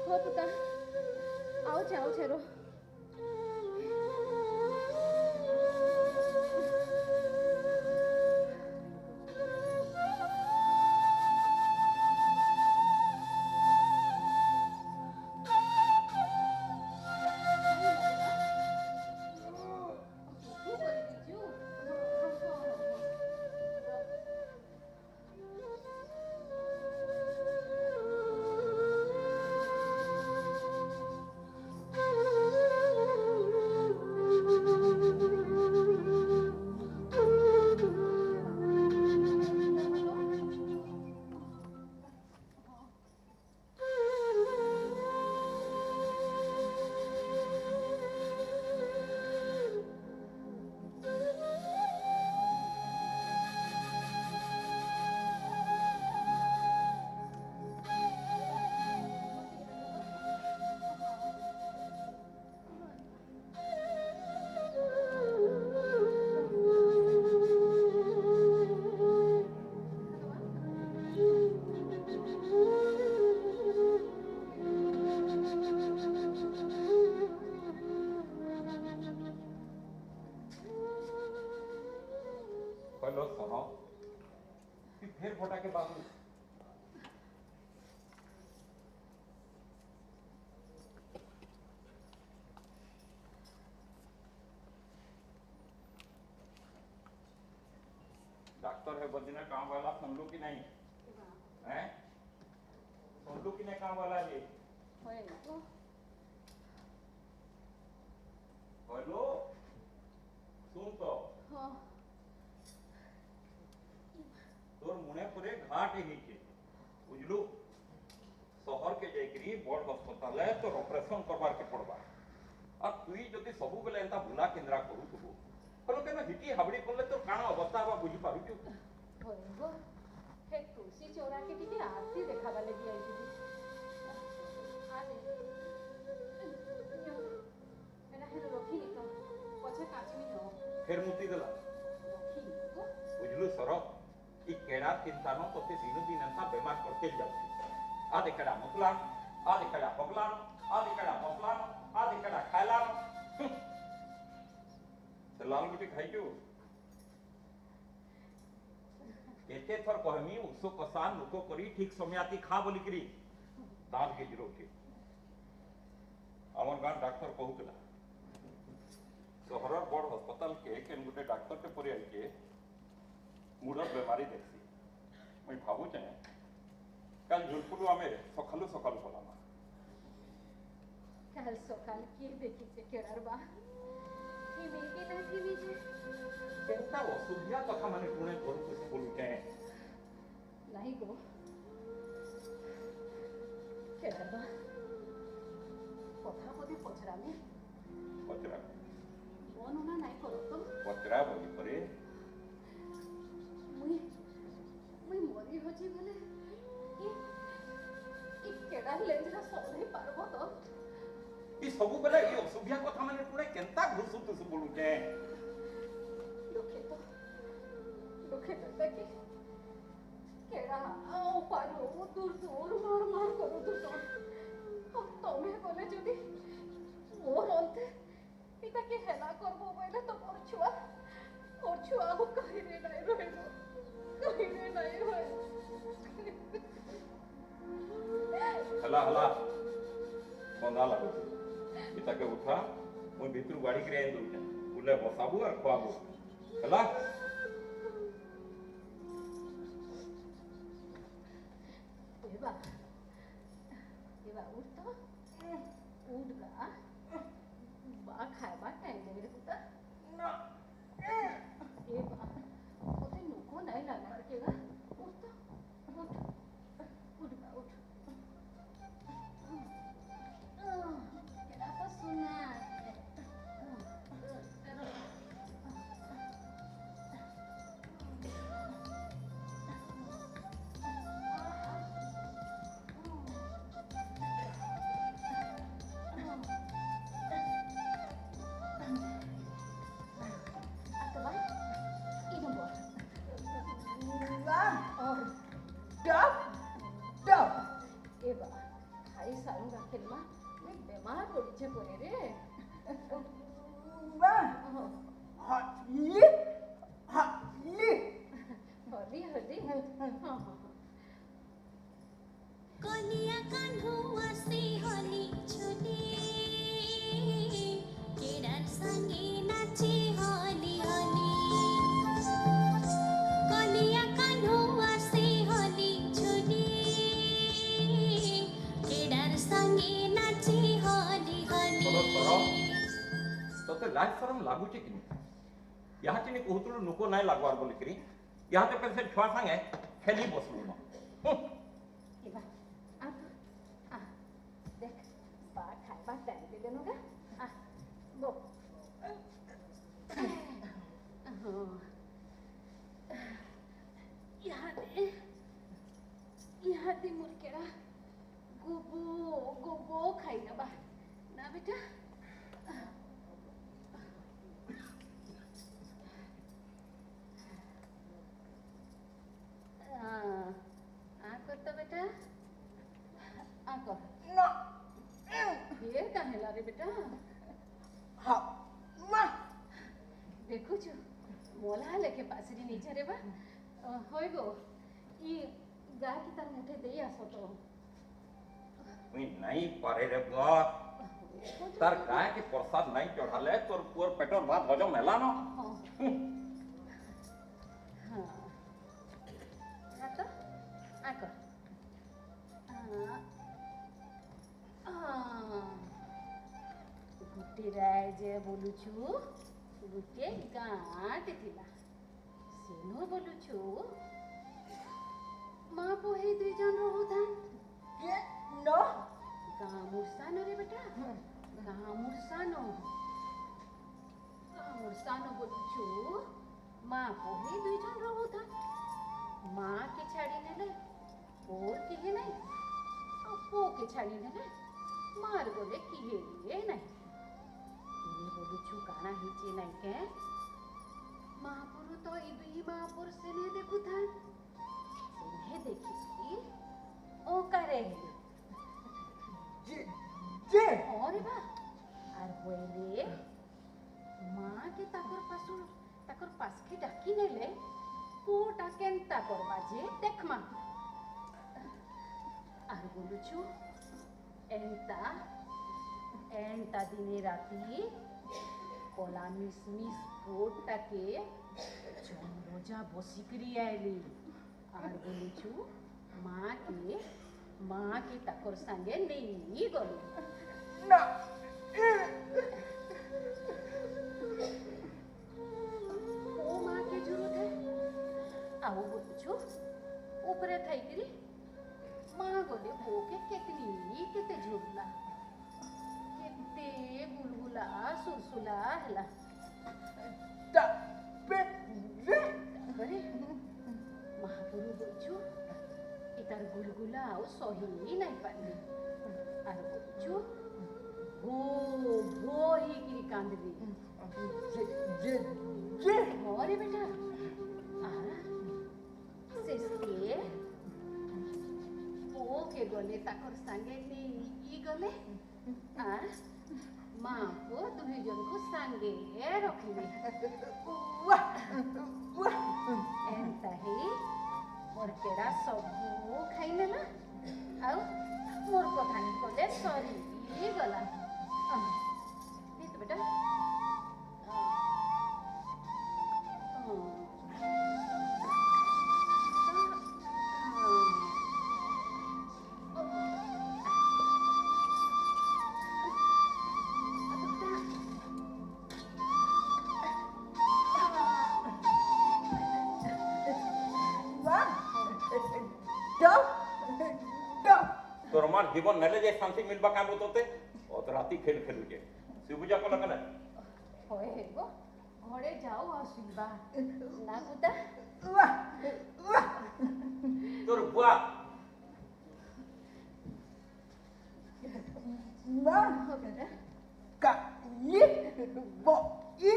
हो पुता आओ छे रो हेलो सुनो फिर फोटा के बाबू डॉक्टर है बदिना काम वाला सुन लो कि नहीं हैं सुन लो कि नहीं काम वाला ये हेलो सुन तो तोर मुने पूरे घाट ही के बुझलू शहर के जाइकरी बड़ अस्पताल है तो ऑपरेशन करवार के पड़वा और तुई जदि सबु बेले एंता भुला केंद्रा करू तबु पर केन हिटी हाबड़ी पड़ले तो काना अवस्था बा बुझी पाबी तू होइबो हे तुलसी चौरा के टिके आरती देखाबा लगी आई थी आ दे एना हे रखी नी तो पछे काचमी न फिर मुती देला रखी को बुझलू सरो ई केड़ा चिंता न तोते दिनो दिन एंता बीमार करते जाऊ आ देखड़ा मुतला आ देखड़ा पगला आ देखड़ा मसला आ देखड़ा खायला से लाल गुटी खाई क्यों एते थर कहमी उसो कसान नुको करी ठीक समयाती खा बोली करी दाद के जिरो के हमर गांव डॉक्टर कहूतला शहर बड़ अस्पताल के केन गुटे डॉक्टर के परे आई के मुडर बेमारी देखसी मैं भावु चाहे कल झुलपुलु आमे सखालु सखालु बोलामा कल सकाल की देखी से केड़ार बा ही मेके ना की बीजे केनता असुविधा कथा माने कोने करू कुछ बोलु के नहीं गो केड़ार बा कथा पदे पछरामी पचरा मन ना नहीं करो तो पचरा बोली परे मुई मरी होची बोले ई केडा लेंजरा सोले पारबो तो ई सबु बेला ई असुविधा कथा माने कोने केनता घुसु तुसु बोलु के दुखे तो कि केडा आओ पारो दूर मार मार करो तो अब तमे बोले जदी मोर अंते पिता के हेला करबो बोले तो मोर छुआ हो कहि रे नहीं रहबो कहीं नहीं होए हला हला बंदा लागो पिता के उठा मैं भीतर गाड़ी के रेन दूं बुले बसाबू और खुआबू हला एबा उठ तो उठ गा बा खाए टाइम दे रे पुता ना एबा ओते नुको नहीं लगा केगा उठ तो उठ बा उठ केड़ा तो सुना ଖାଇ ସାରୁଙ୍ଗା ଖେଲମା ମୁଁ ବେମାର ପଡ଼ିଛେ ପରେ ରେ ମା ହଁ ହଲି ହଲି ହଲି ହଲି ହଁ ହଁ ହଁ कलिया कान्हो आसे हली छुटी केडार संगे नाचे हली हली कलिया कान्हो आसे हली छुटी केडार संगे नाचे हली तोर तोर हली तोते लाज शरम लागुचे कि यहाँ चिनी कहतुल नुको नाय लागवार बोली करी यहाँ ते पे छुआ संगे खेली बसलु न इबा आ तो आ देख बा खाइबा टाइम दे देनुगा आ बो हाँ यहाँ दे मुर्केड़ा गोबो गोबो खाई ना बा ना बेटा आको तो बेटा आको ना ढेर काहे ला रे बेटा हा मा देखु छु मोला लेके पासरी नीचे रे बा होय गो ई गाय की तार मुठे देई आसो तो मुई नहीं पारे रे बुआ तार गाय के प्रसाद नहीं चढ़ाले तोर पुअर पेटर भात हजम होला न हाँ हाँ आको आको गुटे राय जे बोलू छु गुटे गाँट थिला सेनो बोलू छु माँ पोहे दुई जन रहुथान के न गाँ मुर्सानो रे बेटा गाँ मुर्सानो बोलू छु माँ पोहे दुई जन रहुथान माँ के छाड़ी नेले और किहे नहीं और पो के छाड़ी नेले मार बोले किहे लिए नहीं इने बोलू छु काना हिचे नहीं के महापुरु तो ई दुई महापुर से ने देखु था इन्हें देखी ओ करे जे और बा आर होइले माँ के ताकर पास के डाकी नेले कोटा केनता करबा जे देखमा आर बोलू छु एंता दिने राती कला मिसमिस पोटाके चंद्रजा बसिकरी आइली आर बोलू छु माँ के ताकर संगे नहीं गलु ना ओ माँ के जरूरत है आओ बोलू छु ऊपरे थाइकरी माँ गले बोके केते झुरला केते गुलगुला सुलसुला हला ता पे जे बरे महापुरु बोलछु इतार गुलगुला और सही नहीं पानी आर बोलछु भो ही किरी कांदली जे मोरे बेटा सेसके ओ के गले ताकर संगे नहीं गले आ माँ को दुई जन को संगे रखले एंता ही मोर केड़ा सबू खाइले ना आउ मोर कथा नहीं कले सरी गला ये तो बेटा तोर मार जीवन नेले जे शांति मिलबा काम होते और राती खेल खेलु जे शिवपूजा को लगन होए हेगो घरे जाओ आसीबा ना गुदा तोर बुआ ना बेटा का ये बो ये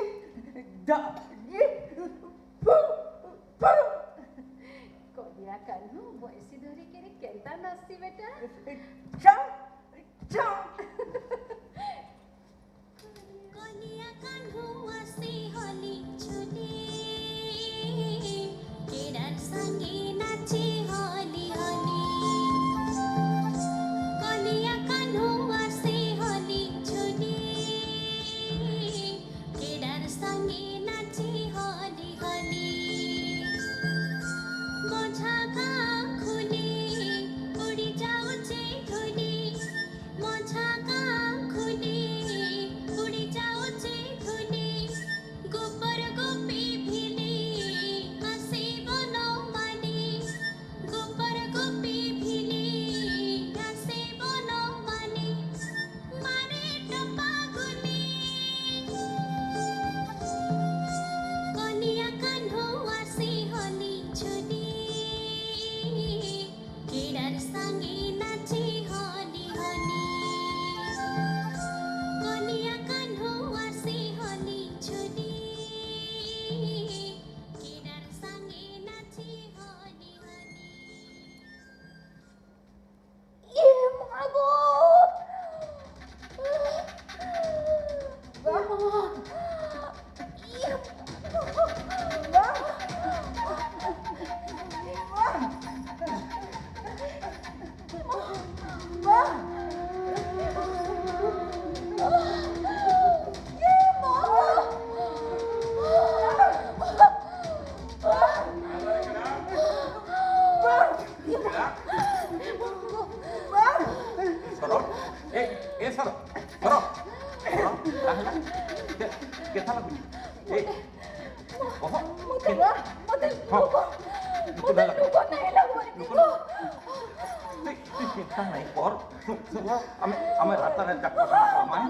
दा ये पू पू कोदिया कालू बयसी धरी केरी केंता नास्ती बेटा चा सर केता लागु ए ओहो मते लोगो नहीं लगवारी को चिंता नहीं कर हमें रात रात का मान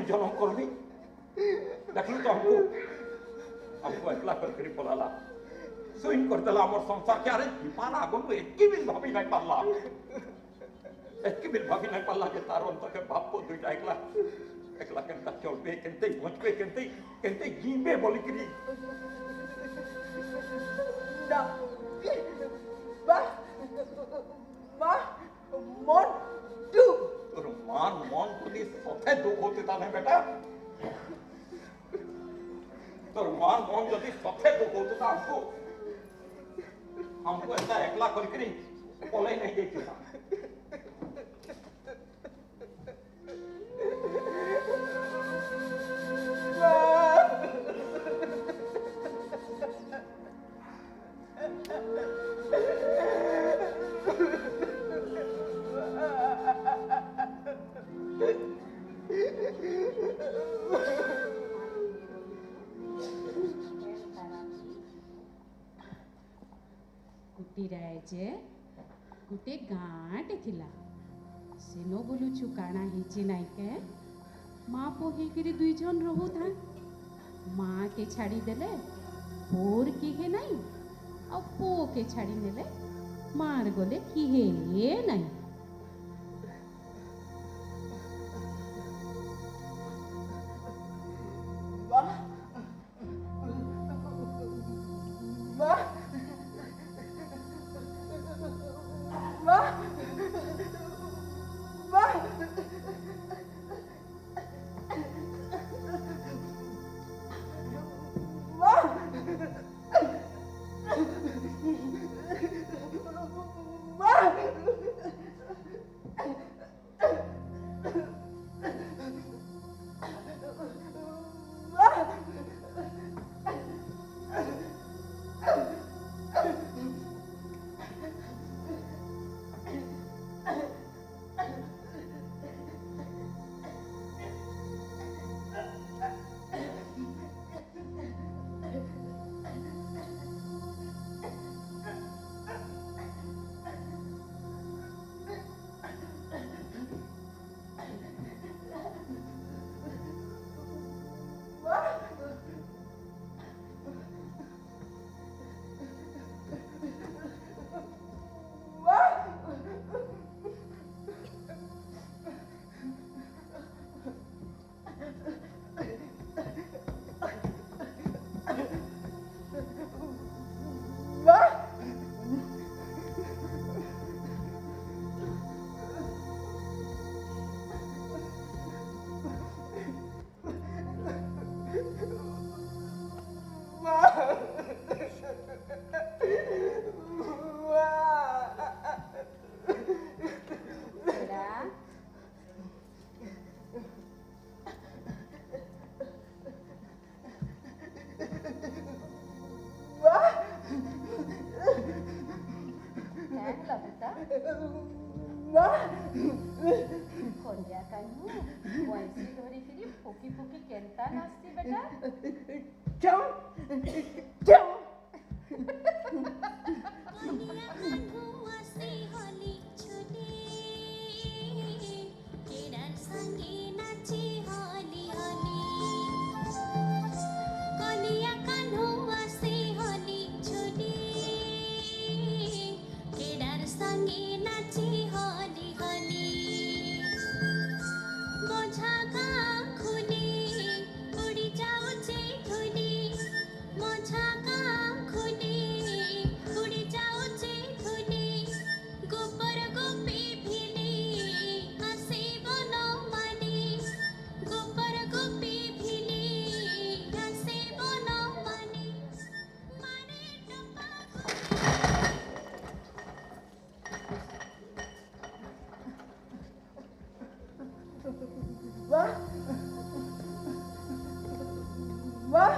जन्म करबी देखलु तो हमको एकला कर पलाला सुइन कर देला हमर संसार के अरे दीपाना आगन एतकी बिल भाभी नहीं पाला एतकी बिल भाभी नहीं पाला जे तारो अंत के बाप को दुइटा एकला एकला केनता चलबे केनते पहुंचबे केनते जीबे बोली करी ना बा मन तू तोर मन पुलिस सथे दुख होते ताने बेटा तोर मन जदि सथे दुख होते ता हमको ऐसा एकला करकरी पले नहीं देती था ଯେ ଗୋଟେ ଗାଁଟେ ଥିଲା ସେନ ବୋଲୁଛୁ କାଣା ହେଇଛି ନାଇଁ କେ ମା ପୁଅ ହେଇକିରି ଦୁଇ ଜଣ ରହୁଥା ମା କେ ଛାଡ଼ି ଦେଲେ ପୁଅର କିଏ ନାଇଁ ଆଉ ପୁଅ କେ ଛାଡ଼ି ନେଲେ ମାର ଗଲେ କିଏ ନାଇଁ माँ क्या है बेटा माँ खोलिया कानू वैसी धरी किरी फुकी फुकी केंता नाचती बेटा क्यों क्यों कलिया कान्हुआ से होली छुटे केडार संगे नाचे होली होली कलिया कान्हुआ से होली छुटे केडार संगे नाचे होली होली मोझा गाँ खुली उड़ी जाऊचे धुली मोझा गाँ खुली उड़ी जाऊचे धुली गोपर गोपी भिली आसे बन मानी गोपर गोपी भिली आसे बन मानी मारे टपा माँ माँ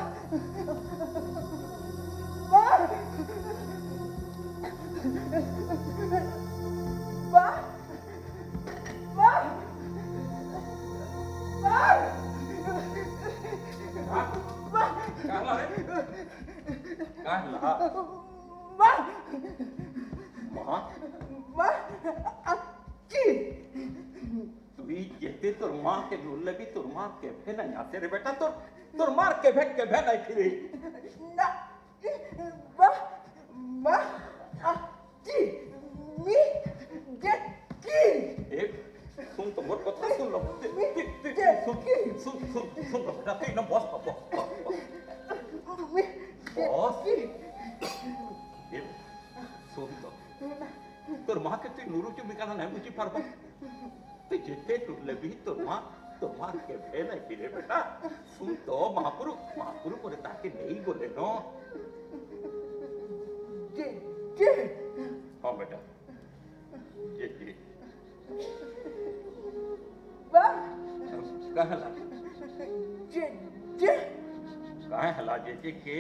माँ माँ माँ माँ कहला रे कहला माँ माँ माँ अच्छी तुई जेते तोर माँ के बोलले भी तोर माँ के भे नहीं आते रे बेटा तोर मार के भे नहीं फिरी ना माँ माँ अच्छी मी जेटी एक सुन तो मोर कथा सुन लो सुन लो बेटा तू ना बस मी बस ये सुन तो तोर माँ के तू नुरु चुमी काना नहीं बुझी पारबो तू जेते तुले भी तोर माँ के भे नहीं फिरे बेटा सुन तो महापुरु करे ताके नहीं बोले नो जे हाँ बेटा जे माँ कहला जे काहे हला जे के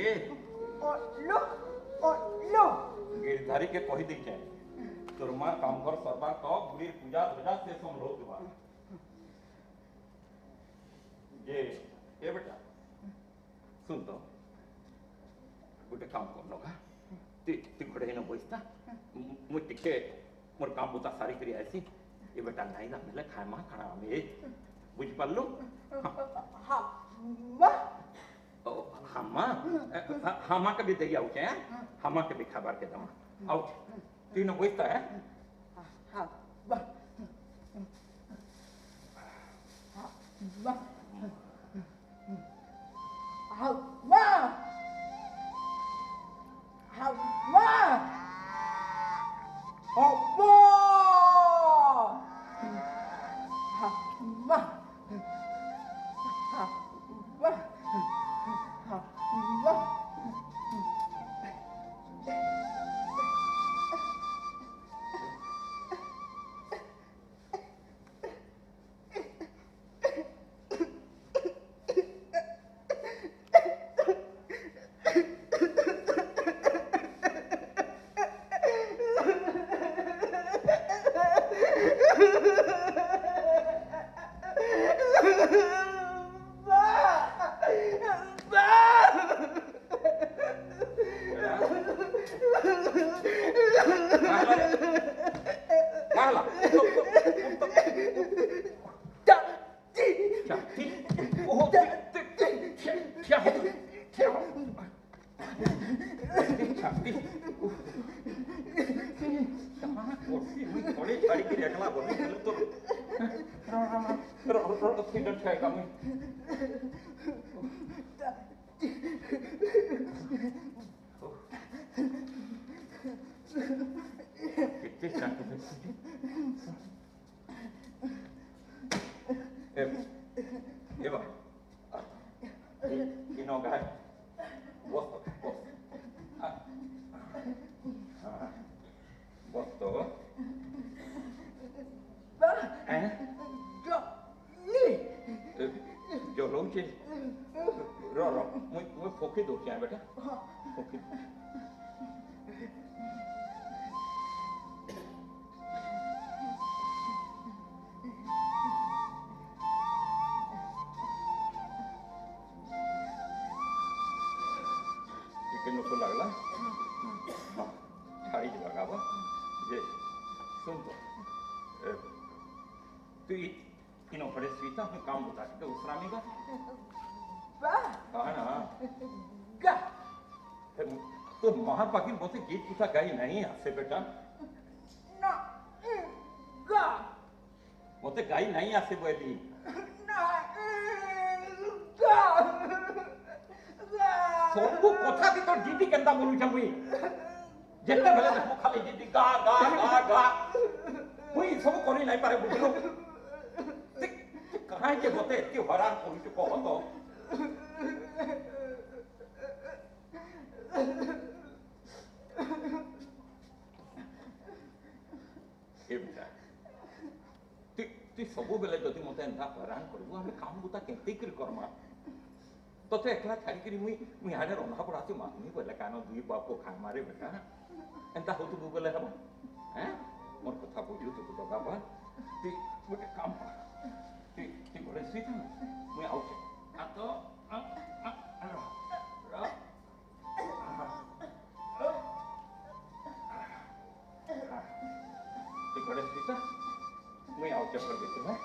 और लो गिरधारी के कहि दी जाए तोर माँ काम कर सरबा तो बुढ़ी पूजा ध्वजा से संभलो दुआ ये बेटा सुन तो गोटे काम कर लगा ती घोड़े न बसता मु टिके मोर काम बुता सारी करी आसी ये बेटा नहीं ना मिले खाए माँ खाना हमें बुझ पालू हाँ माँ हमा के भी दे आउ के हमा के भी खबर के दमा आउ तीन बसता है हाँ माँ माँ हाँ माँ हाँ माँ हाँ माँ हाँ माँ हाँ माँ कहला हैं जली जलौचे रो मुझे फोकी दो क्या बेटा फोकी नको लागला छाड़ी जी लगावा जे सुन तो तू इनो बड़े स्वीता में काम बता के उसरामी का ना गा तो महार पाकिन बोलते गीत पूछा गाई नहीं आपसे बेटा ना गा बोलते गाई नहीं आपसे बोली ना गा सबको कथा दी तो दीदी केंदा बोलू छमुई जेते बेले देखो खाली दीदी गा गा गा गा मुई सब कोनी नहीं पारे बुझलो ते कहां के बोते के हरान कोनी तो कहो तो ए बेटा तू सब बेले जदी मते एंता हरान करबो हम काम बुता केते कर करमा तो एकला छाड़ी करी मुई हाडे रंधा पड़ाती मानी बोले कानो दुई बाप को खा मारे बेटा एंता हो तू बोले हम हैं मोर कथा बुझू तो दगा बा ती मोटे काम ती गोरे सीता मुई आउचे आ तो ती गोरे सीता मुई आउचे पर बेटे में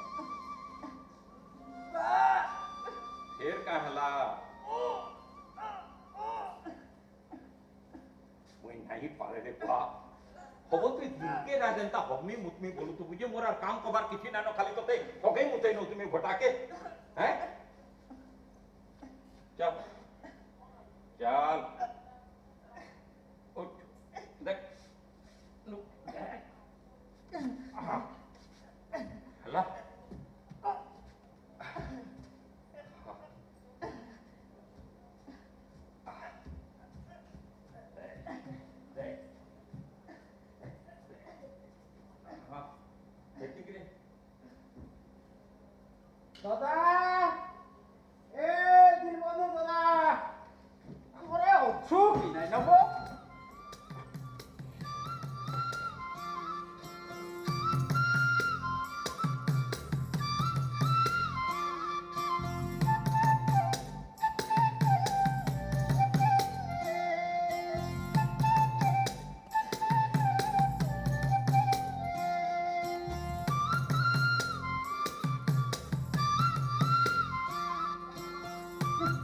फिर का हला मुई नहीं पारे रे बा होबो तू दिनके राजंता हम्मी मुतमी बोलू तो बुझे मोर काम कबार किछि ना न खाली तोते होगई मुते न तुमी भटाके हैं चल चल उठ देख नु हला दादा ए दिल बंधु दादा घरे अछु कि নাই নব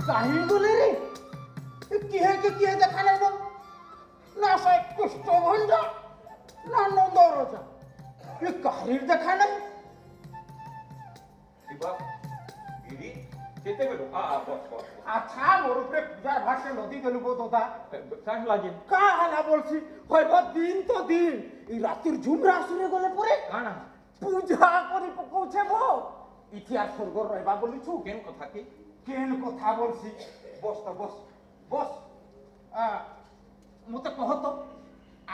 काहिल बोले रे किहे देखा नहीं दो ना से कुष्ठ भंजा ना नंदरजा ये काहिल देखा नहीं दिबा दीदी केते बेलो बस अच्छा मोर ऊपर पूजार भाषे नदी देलु बो दादा काहे लागे का हला बोलसी होइब दिन तो दिन ई रातिर झुमरा सुने गले परे काना पूजा करी पकौछे बो इतिहास स्वर्ग रहबा बोली छु केन कथा की केन कथा बोलसी बस तो बस मते कह तो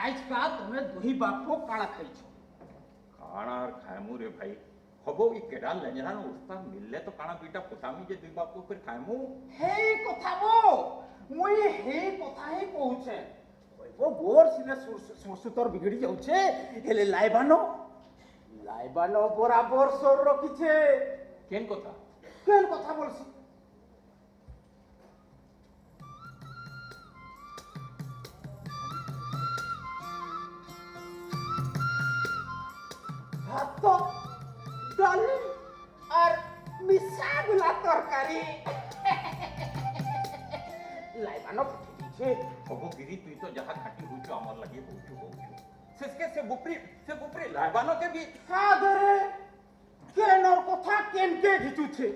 आज का तुमे दुही बाप को काला खाइछो काना खायमु रे भाई हबो ई केडा लेजरान उस्ता मिलले तो काना बीटा फुटामी जे दुई बाप को फिर खायमु हे कथा बो मुई हे कथा ही कहूछे वो बोर सिने सुरसुतर बिगड़ी जाउछे हेले लाइबानो बराबर सोर रखिछे केन कथा बोलसी भात डाली और मिसागुला तरकारी लाइबानो पठिछे हबो गिरी तुई तो जहा खाटी होइछो हमर लगे होइछो सेसके से बुपरी लाइबानो के भी सादरे केनर कथा केनके घिचुछे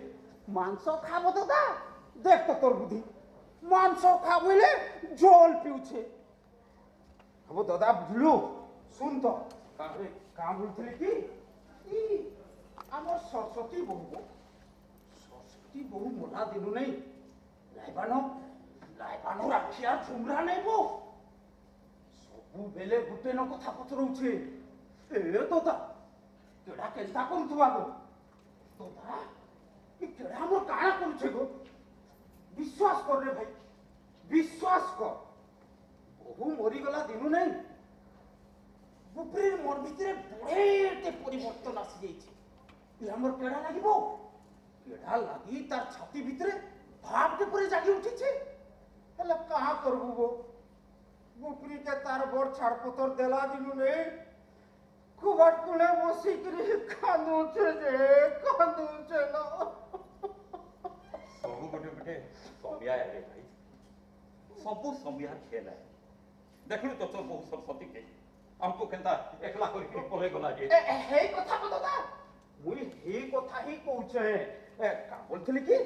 मांस खाबो दादा देख तो तोर बुद्धि मांस खाबोले जल पिउछे हबो दादा बुझलु सुन तो अरे काम बोलथिले कि ई हमर सरस्वती बहु मोला दिनु नहीं लाइबानो राखिया झुमरा नहीं बो सबु बेले गुटे न कथा पचरउछे ए दादा केड़ा केंता करूथुआ गो तोता ई केड़ा हमर काणा करूछे गो विश्वास कर रे भाई विश्वास कर बहु मरी गला दिनु नहीं बुपरी मन भितरे बड़ेटे परिवर्तन आसी जाइछे ई हमर केड़ा लागिबो केड़ा लागी तार छाती भितरे भाव के परे जागी उठिछे हला कहा करबो गो बुपरी के तार बड़ छाड़पतर देला दिनु नहीं कुबाट कुले बसी करी कांदुछे ना सबू गोटे गोटे समिया है भाई सबू समिया खेल है देखलु तो तो बहुत सरस्वती के हमको केंता एकला करके पले गला जे हे कथा को दादा मुई हे कथा ही कहूचे का बोलथली कि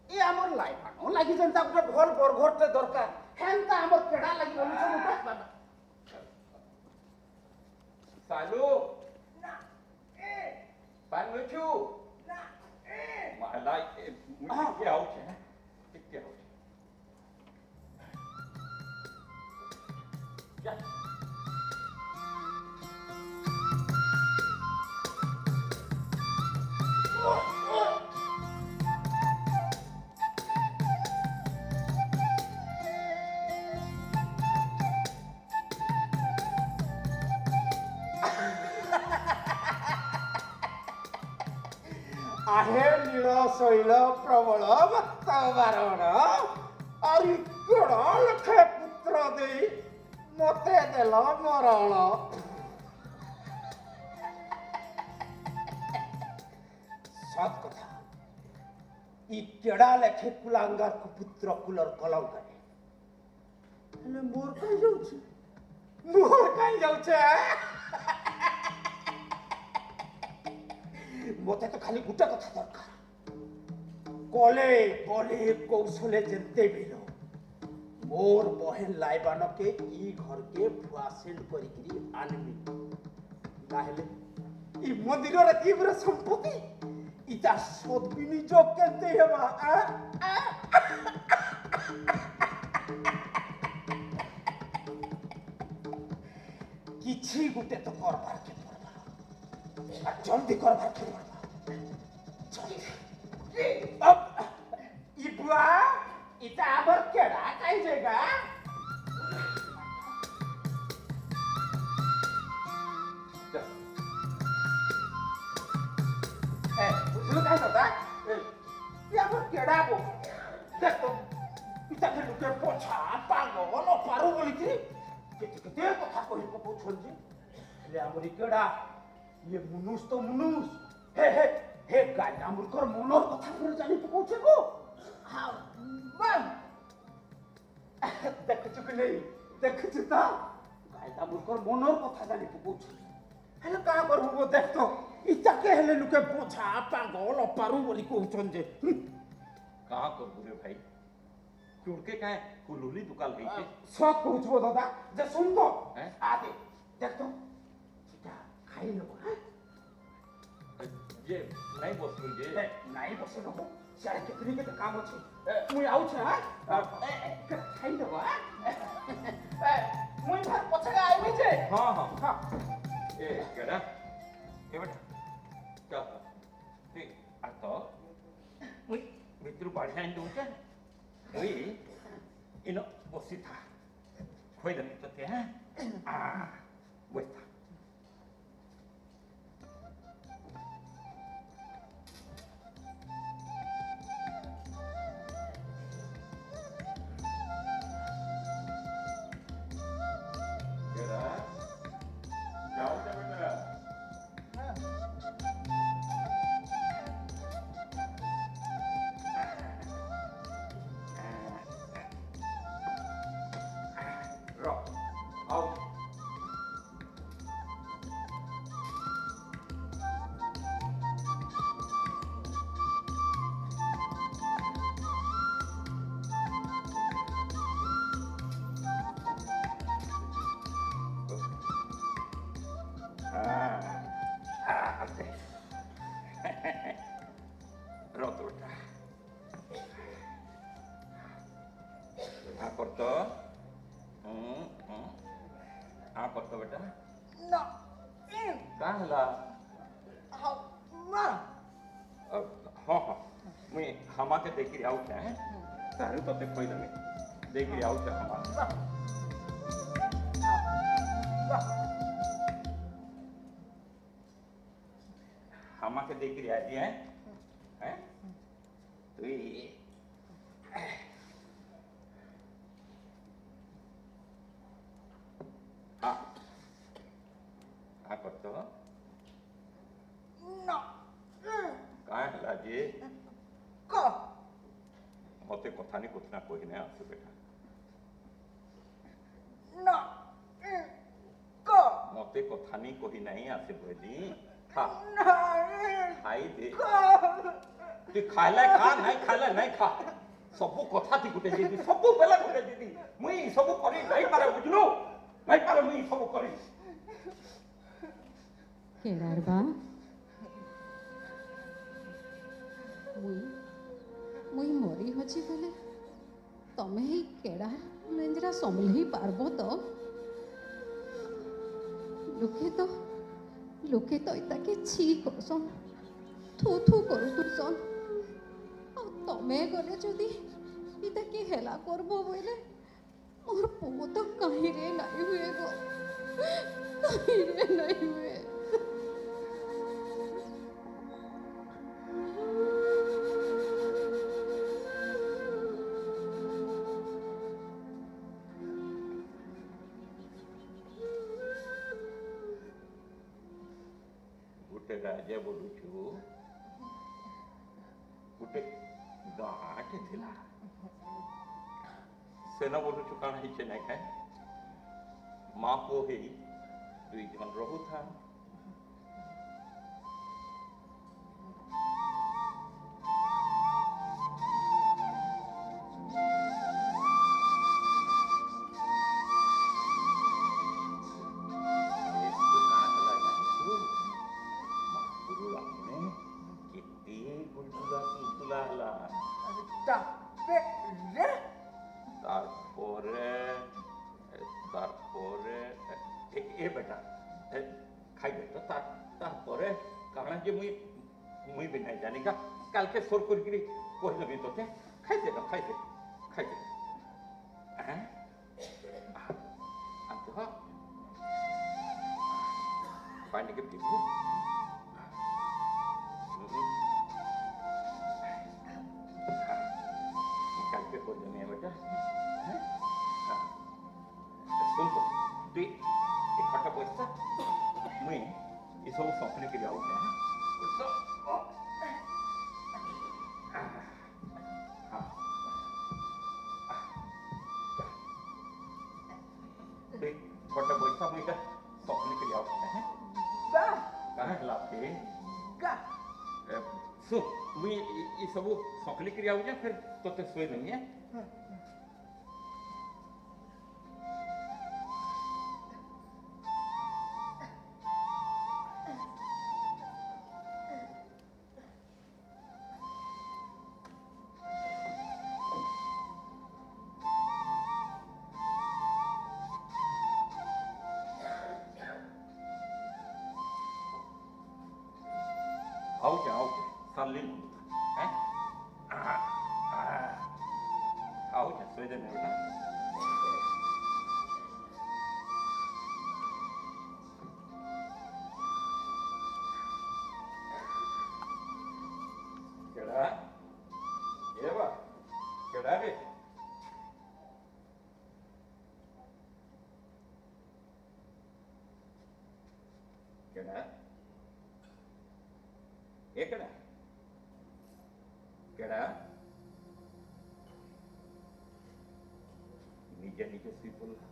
ए हमर लाइफ लागि जनता गुटे भल बरघरटे दरकार हेंता हमर केड़ा लागि बोलुछ मुटा बाबा सालू ना ए पानुचू ना ए माला मुझे क्या हो छे क्या हो छे क्या आहे नील शैल प्रबल वातावरण और केड़ा लखे पुत्र दे मते देल मरण सत कथा ई केड़ा लेखे कुलांगार को पुत्र कुलर कलंक हेले मोर कहीं जाउछे मते तो खाली गुटा कथा दरकार कले कले कौशले जेते बिलो मोर बहन लाइबान के ई घर के भुआसेन करिकरी आनमी ताहले ई मंदिर रे तीव्र संपत्ति इता सद विनियोग केते हेबा किछि गुटे तो करबार के पड़बा आ जल्दी करबार के पड़बा अब इबुआ इता आबर केड़ा काई जगह ए बुझलो काय दादा ए आबर केड़ा बो देख तो इता के लुके पोछा पागल न पारो बोली कि केते कथा कहि को पूछल जी ले आमरी केड़ा ये मुनुस तो मुनुस हे गाय आमुरकर मनर कथा पर जानि पकोछे गो हां बम देखछु कि नहीं देखछु ता गाय आमुरकर मनर कथा जानि पकोछे हेले का करबो गो देख तो इता के हेले लुके पोछा पागल पारू बोली कहउछन जे का करबो रे भाई चुड़के काहे कुलुली दुकाल हेचे सब कहउछो दादा जे सुन तो आ दे देख तो सीधा खाई लो हां जे नहीं बसलु जे नहीं बसलु हो सारे केतरी के काम अछि मुई आउ छ हां खाई दबो हां मुई घर पछगा आइबे जे हां हां हां ए केडा ए बेटा क्या ए आ तो मुई भितरु बाढ़िया दउ छ ओई इनो बसी था खोई दे तो ते हां आ बैठा हमा के देखी आउ है तारे तो ते कोई नहीं देखी आउ है हमा हमा के देखी आ जी हैं तो ये हाँ करतो ना काय हला जी का मते कथा नहीं कुछ ना कोई नहीं आसु बेटा ना का मते कथा नहीं कोई नहीं आसे बोली खा ना खाई दे का तू खाले खा नहीं खा सबु कथा थी गुटे दीदी सबु बेला गुटे दीदी मुई सबु करी नहीं पारे बुझलु नहीं पारे मुई सबु करी केडार बा मुई मरी हची बोले तमे ही केडा लेंजरा संभली पारबो तो लोके तो इताके छी करसन थू करसन आ तमे गले जदी इताके हेला करबो बोले मोर पुओ तो कहीं रे नहीं हुए गो कहीं रे नहीं हुए गुटे राजा बोलू छु गुटे गाठ थिला सेना बोलू छु काना हिचे नहीं खाए माँ को ही दुई जन रहू था ए बेटा खाई बेटा तारपरे कारण जे मुई भी नहीं जानी का काल के सोर कर गिरी कोई नहीं तो के खाई दे हैं अब तो पानी के पीपू काल के कोई नहीं बेटा सुन तो तू इकट्ठा पैसा मुई ये सब सपने के लिए आउ है इकट्ठा पैसा मुई का सपने के लिए आउ है कहाँ लाते सुन मुई ये सब सपने के लिए आउ जा फिर तो ते सोई नहीं है आओ साल ले हैं आओ जा सोए दे बेटा केड़ा ये बा केड़ा रे केड़ा एकड़ा केड़ा निजे निजे सी बोला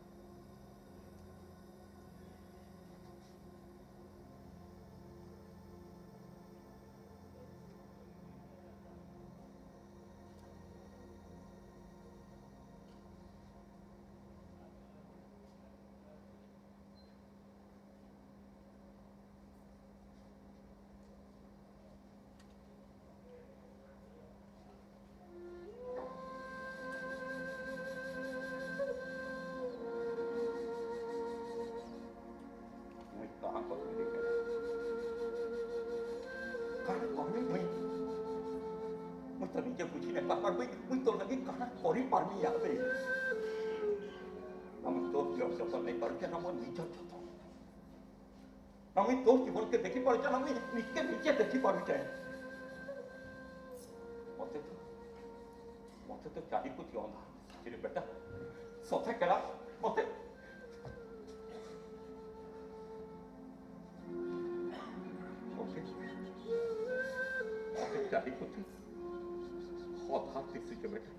मुझे नीचे पूछी नहीं पार मुझे तो लगी कहाँ करी पारमी यादे हम तो जब नहीं करके ना मैं नीचे जाता ना मैं तो जीवन के देखी पड़ जाना मैं नीचे देखी पड़ जाए मते तो चारी कुछ योंदा तेरे बेटा सोते केला मते चारी कुछ हठात दिशुचे बेटा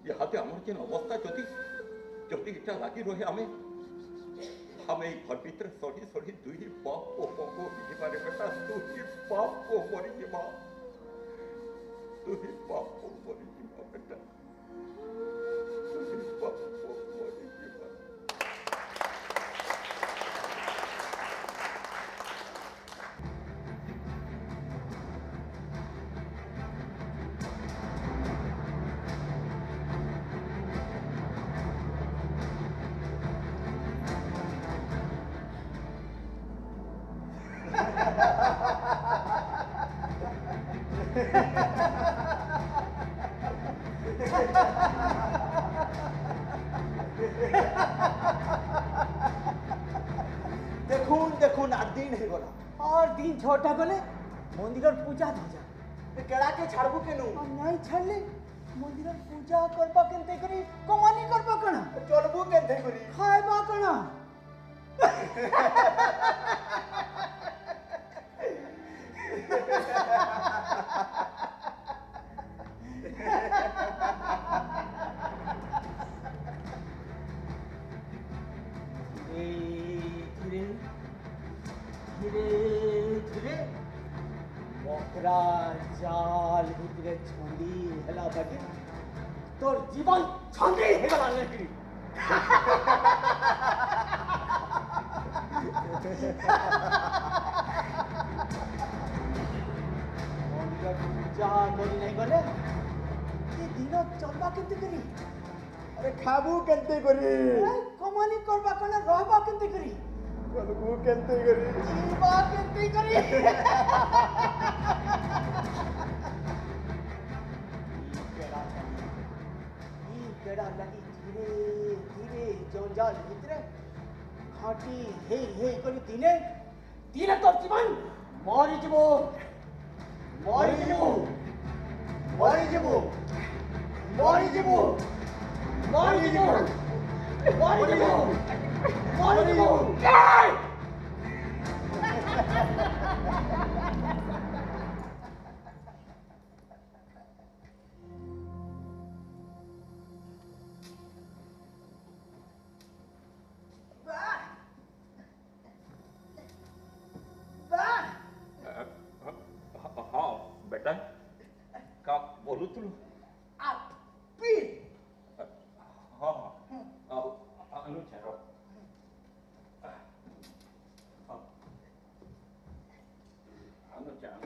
यहाँ आम जेन अवस्था जदि इटा लगी रहे हमें घर भीतर सड़ी सड़ी दुई बाप को पारे बेटा दुई बाप को मरी जा दुई बाप को मरी जा बेटा दुई बाप को मरी जा देखून आठ दिन है गला और दिन छोटा गले मंदिर पूजा धजा केड़ा के छाड़बू केनु नहीं छाड़ले मंदिर पूजा करबा केनते करी कमानी करबा कणा चलबू केनते करी खाएबा कणा मकरा जाल भितरे छंदी हेला बाकी तोर जीवन छंदी हेला लेकिन मंदिर पूजा करी नहीं गले ये दिन चलबा केते करी अरे खाबू केते करी कमानी करबा कने रहबा केते करी चलबू केते करी जीवा केते करी केड़ा लगी धीरे धीरे जंजाल भितरे खाटी हे करी दिने दिने तो जीवन मरी जीवो मरी जीवो मरी जीवो मरी जीवो मरी जीवो मरी जीवो मरी जीवो बेटा का बोलू तू हाँ अनुचरो अनुचर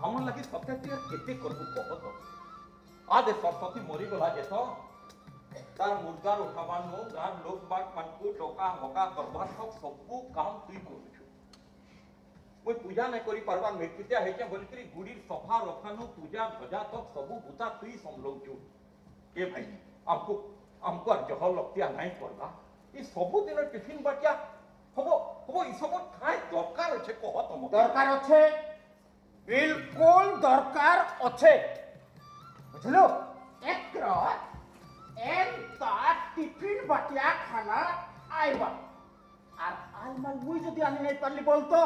हमन लगे सत्य तियार केते करबू कहत आदे सरस्वती मरी गला जेत तार मुर्दार उठाबान नो गार लोक बाग मनकू टोका होका करबा सबको काम तुई करू कोई पूजा नहीं करी परबार मृत्युत्या हेचे बोलकरी गुड़ी सफा रखानु पूजा भजा तक सबू बुता तुई संभलौचू ए भाई हमको जहल लक्तिया नहीं पड़ला ई सब दिन टिफिन बाटिया हबो हबो ई सब ठाय दरकार अछि कह तुम दरकार अच्छे बिल्कुल दरकार अच्छे बुझलो एकरो एंता टिफिन बाटिया खाना आइबा আর আলমাল মুই যদি আনি নাই পারলি বলতো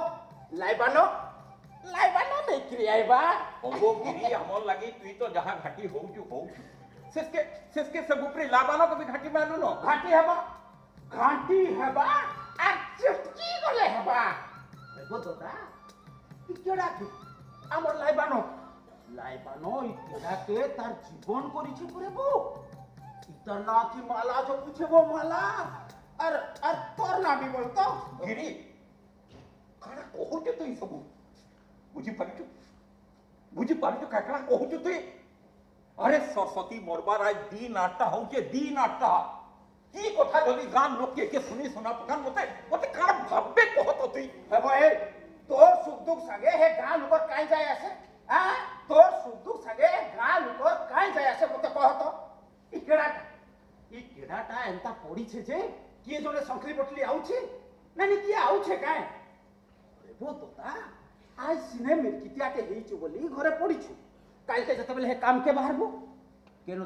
লাইবানো নেই ক্রিয়া আইবা हबो गिरी हमर लागि तुई तो जहां घाटी होउछु सेसके सब ऊपरी लाबानो कभी घाटी मानु न ঘাঁটি হেবা আর চটকি গলে হেবা দেখো দাদা কেডা কি আমার লাইবানো কেডাকে তার জীবন করিছে পুরে বউ ইতার না কি মালা जो पूछे वो माला আর তোর না भी बोलतो गिरी काना कहूछु तुई सब बुझी पारछु काकड़ा कहूछु तुई अरे सरस्वती मोरबार आज दिन आठटा होउचे दिन आठटा की কথা যদি গান লোককে কে শুনি শোনা পকান মতে কার ভাববে কহত তুই হেবো এ তোর সুখ দুঃখ সাগে হে গাঁ লোকর কাই যায় আছে তোর সুখ দুঃখ সাগে গাঁ লোকর কাই যায় আছে মতে কহত ই কেডাটা এন্তা পড়িছে যে কিয়ে জনে সংকলি বটলি আউছে নানি কিয়ে আউছে কাই রেবো তোতা আজ সিনে মিরকিটিয়াকে হেইଛୁ বলি ঘরে পড়িଛୁ কালকে যেতেবেলে হে কামকে বাহারবো কেন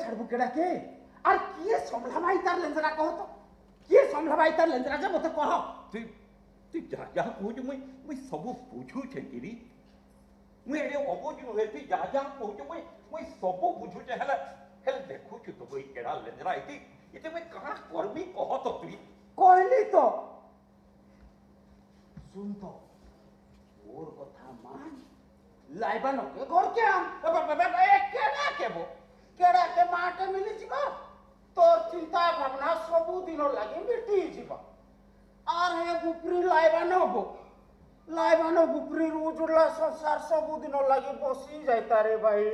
ছাড়বু কেডাকে আর কিয়ে সম্ভলাবাই তার লেঞ্জরা কহত কিয়ে সম্ভলাবাই তার লেঞ্জরা যে মতে কহ তুই তুই যা কହୁଛୁ মুই ସବୁ ବୁଝୁଛେ गिरी ମୁই ଏଡେ ଅବୁଝ ନୁହେଁ ତୁଇ ଯା କହୁଛୁ ମୁଇ ସବୁ ବୁଝୁଛେ ହେଲେ ଦେଖୁଛୁ ତ ମୁଇ କେଡା ଲେଞ୍ଜରା ଏତେ ମୁଇ କାଣା କରବି କହ ତ ତୁଇ कहली तो सुन तो और कथा मान लाइबानो के घर के आम केड़ा के माटे मिली जीवा तोर चिंता भावना सबु दिन लागि मिटी जीवा आर हे गुपरी लाइबानो गुपरी उजुला संसार सबु दिन लागि बसी जायता रे भाई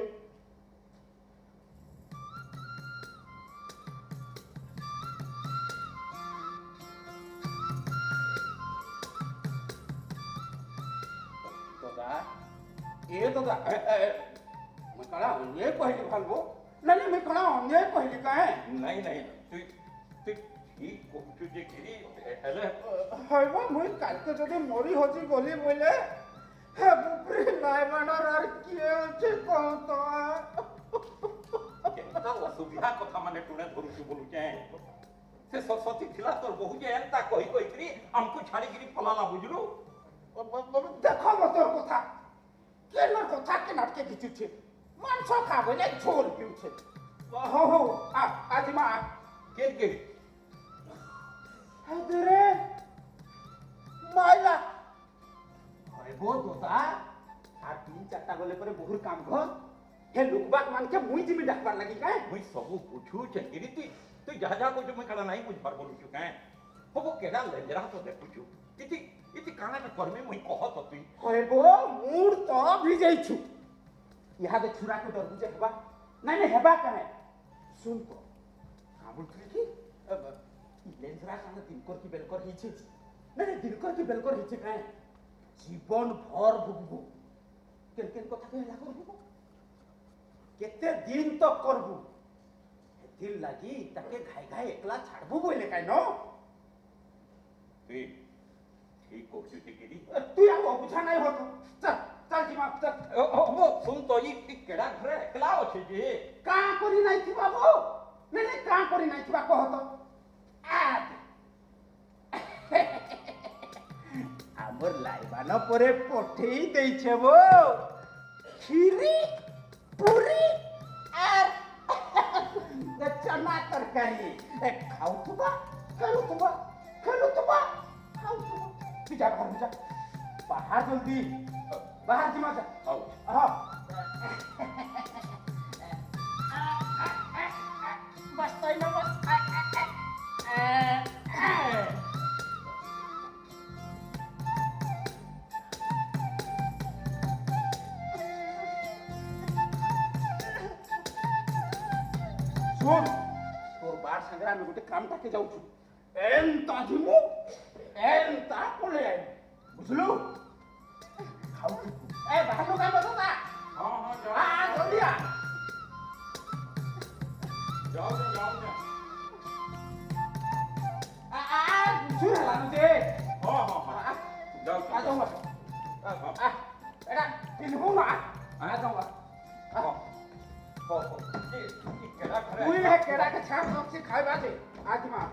ये तो मैं कड़ा अन्याय कहली भालबो नहीं मैं कड़ा अन्याय कहली काहे नहीं तुई ठीक कहछु जे गिरी हेले हइबो मुई काल के जदी मरी होची गली बोले हे बुपरी लाइबानर आर किए होचे कोन तो केनता असुविधा कथा माने टुणे धरुछु बोलु के से सरस्वती थिला तोर बहु जे एंता कहि करी हमको छाड़ी गिरी फलाला बुझलु देखो मोर कथा केना कथा के नाटके खिचुछे मांस खाबले झोल पिउछे हो आदिमा के हदरे माइला हइबो दोता आ 3-4टा गले परे बहुर काम घर हे लुकबाक मान के मुई जिमी डाकबार लागि काहे मुई सब बुझू छे गिरी तू जा को मैं कड़ा नहीं बुझ पार बोलु छु काहे हो केडा लेंजरा तो देखुछु इति काना के कर्मे मुई कहत तुई हइबो मूड तो भिजै छु इहा के छुरा के डर बुझे हेबा नहीं हेबा काहे सुन तो का बोलथि की लेंजरा काना दिनकर की बेलकर हिचे नहीं दिनकर की बेलकर हिचे काहे जीवन भर भुगबो केन कथा कहला करबो केते दिन तक करबो दिल लागी ताके घाई एकला छाड़बो बोले काहे न तुई ठीक कहछु ते गिरी तू आ बुझा नहीं होतो चल जीमा चल हो सुन तो ई केडा घरे एकला अछि जे का करी नहीं थी बाबू नहीं का करी नहीं थी कहतो हमर लाइबानो परे पठेई देई छे वो खीरी पूरी और चना तरकारी खाऊ तुबा खाऊ तुबा जा बाहर जल्दी बाहर जी मजा हां बस तो ना बस सुन तोर बार संग्राम में गोटे काम टाके जाऊ छु एंता जिमु एंता कोले आई बुझलु खाऊ ए बाहर लो काम बता हां जल्दी आ जाओ ଖାଇବା ଯେ ଆଜିମା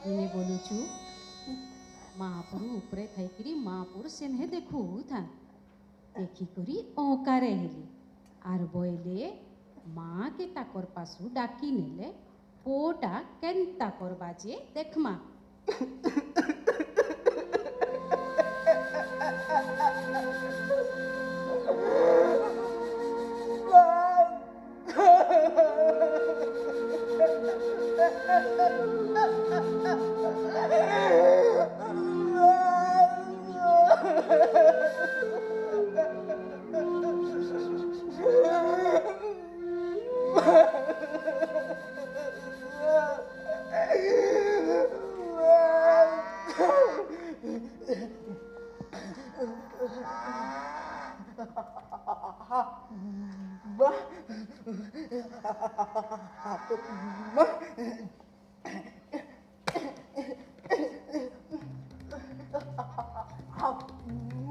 ଦିନେ ବୋଲୁଛୁ ମହାପୁର ଉପରେ ଥାଇକିରି ମହାପୁର ସେନେ ଦେଖୁଥା ଦେଖିକରି ଅଁକାରେ ହେଲି ଆର ବଇଲେ ମା କେ ତାକର ପାସୁ ଡାକି ନେଲେ ପୁଅଟା କେନ୍ତା କରବା ଯେ ଦେଖମା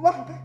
What?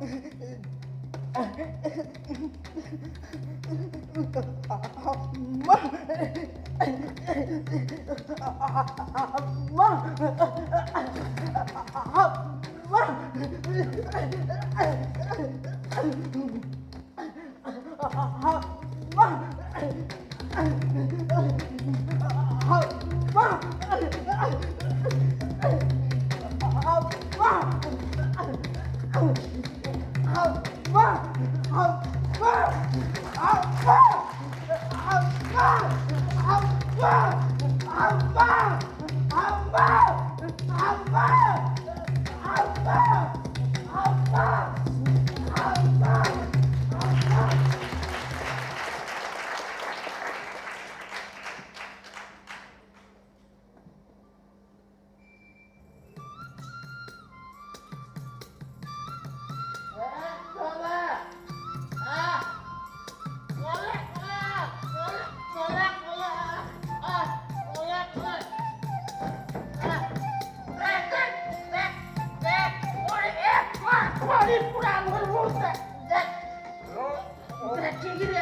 ପାଣି ପୁରା ଭରବ ଦେଖିକିରି